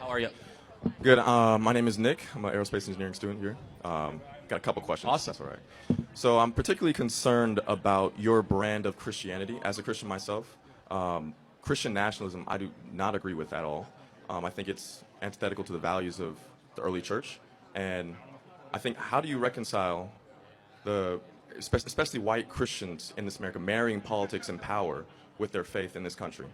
How are you? Good. My name is Nick. I'm an aerospace engineering student here. Got a couple questions. Awesome. That's all right. So I'm particularly concerned about your brand of Christianity. As a Christian myself, Christian nationalism I do not agree with at all. I think it's antithetical to the values of the early church. And I think, how do you reconcile especially white Christians in this America, marrying politics and power with their faith in this country?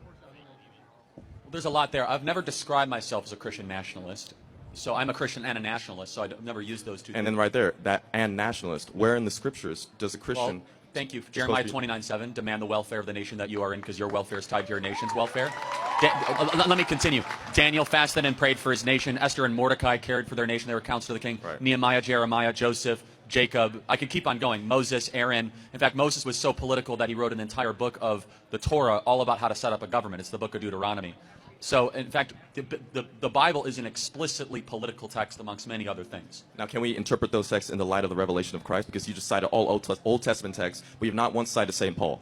There's a lot there. I've never described myself as a Christian nationalist. So I'm a Christian and a nationalist, so I've never used those two. And then right there, that and nationalist, where in the scriptures does a Christian... Well, thank you. Jeremiah 29:7, demand the welfare of the nation that you are in, because your welfare is tied to your nation's welfare. Let me continue. Daniel fasted and prayed for his nation. Esther and Mordecai cared for their nation. They were counsel to the king. Right. Nehemiah, Jeremiah, Joseph, Jacob. I could keep on going. Moses, Aaron. In fact, Moses was so political that he wrote an entire book of the Torah all about how to set up a government. It's the book of Deuteronomy. So, in fact, the Bible is an explicitly political text amongst many other things. Now, can we interpret those texts in the light of the revelation of Christ? Because you just cited all Old Testament texts, but you have not once cited St. Paul.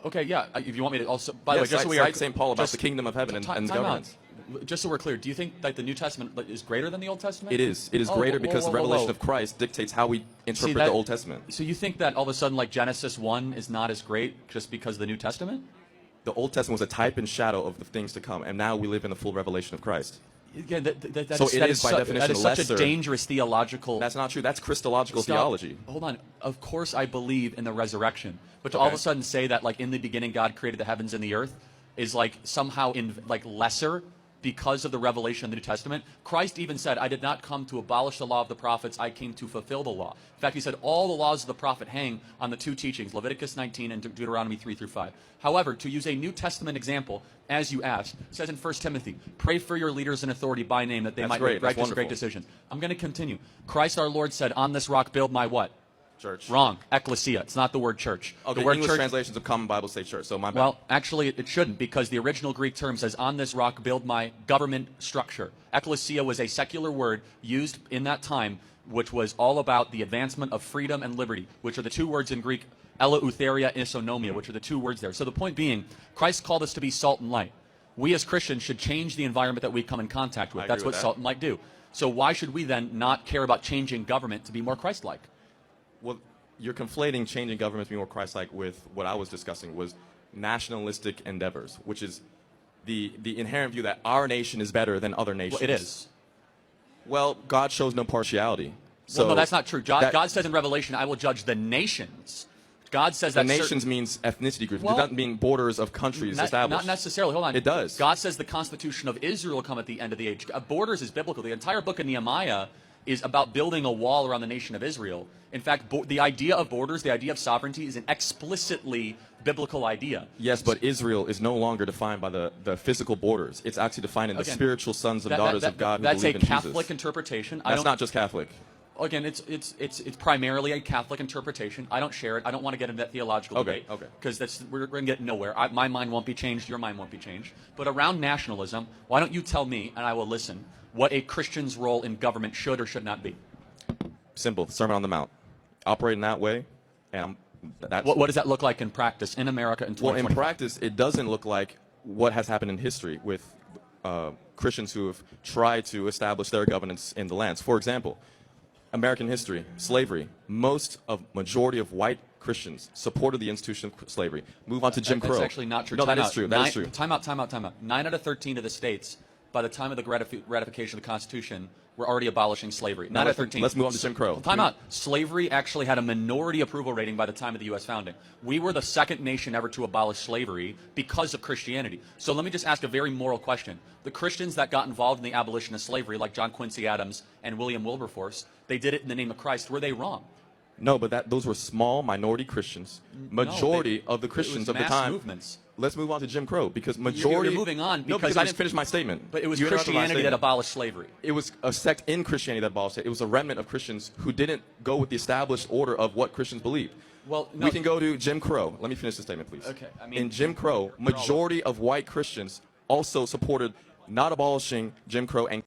Okay, yeah. If you want me to also... By the Yes, way, just so we cite St. Paul about just, the kingdom of heaven and the government. Just so we're clear, do you think that the New Testament is greater than the Old Testament? It is. It is greater because the revelation of Christ dictates how we interpret the Old Testament. So you think that all of a sudden, like, Genesis 1 is not as great just because of the New Testament? The Old Testament was a type and shadow of the things to come, and now we live in the full revelation of Christ. Again, that So it is by definition that is such lesser. a dangerous theological... That's not true. That's Christological theology. Hold on. Of course I believe in the resurrection. But to all of a sudden say that, like, in the beginning God created the heavens and the earth is, like, somehow lesser because of the revelation of the New Testament. Christ even said, I did not come to abolish the law of the prophets, I came to fulfill the law. In fact, he said all the laws of the prophet hang on the two teachings, Leviticus 19 and Deuteronomy 3 through 5. However, to use a New Testament example, as you asked, it says in 1 Timothy, pray for your leaders in authority by name that they might make righteous great decisions. I'm going to continue. Christ our Lord said, on this rock build my what? Church. Wrong. Ecclesia. It's not the word church. Okay, the word English church, translations of Common Bible say church, so my bad. Well, actually, it shouldn't, because the original Greek term says, on this rock build my government structure. Ecclesia was a secular word used in that time, which was all about the advancement of freedom and liberty, which are the two words in Greek, eleutheria, isonomia, which are the two words there. So the point being, Christ called us to be salt and light. We as Christians should change the environment that we come in contact with. That's what salt and light do. So why should we then not care about changing government to be more Christ-like? Well, you're conflating changing government to be more Christ-like with what I was discussing was nationalistic endeavors, which is the inherent view that our nation is better than other nations. Well, it is. Well, God shows no partiality. So well, no, that's not true. God says in Revelation, I will judge the nations. God says that nations means ethnicity groups. Well, it doesn't mean borders of countries established. Not necessarily. Hold on. It does. God says the Constitution of Israel will come at the end of the age. Borders is biblical. The entire book of Nehemiah is about building a wall around the nation of Israel. In fact, the idea of borders, the idea of sovereignty, is an explicitly biblical idea. Yes, but Israel is no longer defined by the physical borders. It's actually defined in the spiritual sons and daughters of God who believe in Jesus. That's a Catholic interpretation. That's not just Catholic. Again, it's primarily a Catholic interpretation. I don't share it. I don't want to get into that theological debate. Because we're going to get nowhere. My mind won't be changed. Your mind won't be changed. But around nationalism, why don't you tell me, and I will listen, what a Christian's role in government should or should not be? Simple. Sermon on the Mount. Operate in that way, and what does that look like in practice in America in 2025? Well, in practice, it doesn't look like what has happened in history with Christians who have tried to establish their governance in the lands. For example, American history, slavery. Majority of white Christians supported the institution of slavery. Move on to Jim Crow. That's actually not true. No, that is true. That is true. Time out. 9 out of 13 of the states, by the time of the ratification of the Constitution, were already abolishing slavery. 9 out of 13. Let's move on to Jim Crow. Time out. Slavery actually had a minority approval rating by the time of the U.S. founding. We were the second nation ever to abolish slavery because of Christianity. So let me just ask a very moral question. The Christians that got involved in the abolition of slavery, like John Quincy Adams and William Wilberforce, they did it in the name of Christ. Were they wrong? No, but those were small minority Christians. Majority of the Christians of the time. Movements. Let's move on to Jim Crow, because majority... You're moving on because I didn't finish my statement. But it was Christianity that abolished slavery. It was a sect in Christianity that abolished it. It was a remnant of Christians who didn't go with the established order of what Christians believed. Well, no. We can go to Jim Crow. Let me finish the statement, please. Okay. I mean, in Jim Crow, majority of white Christians also supported not abolishing Jim Crow and